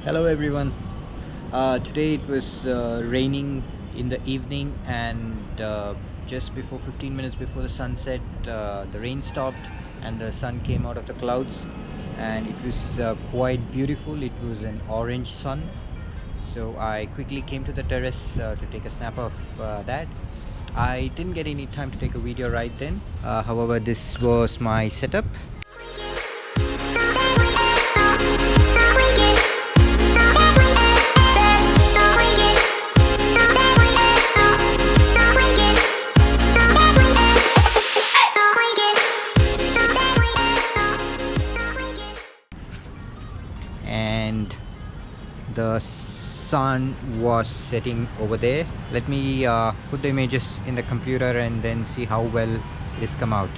Hello everyone. Today it was raining in the evening, and just before 15 minutes before the sunset, the rain stopped and the sun came out of the clouds, and it was quite beautiful. It was an orange sun, so I quickly came to the terrace to take a snap of that. I didn't get any time to take a video right then. However, this was my setup. And the sun was setting over there. Let me put the images in the computer and then see how well it has come out.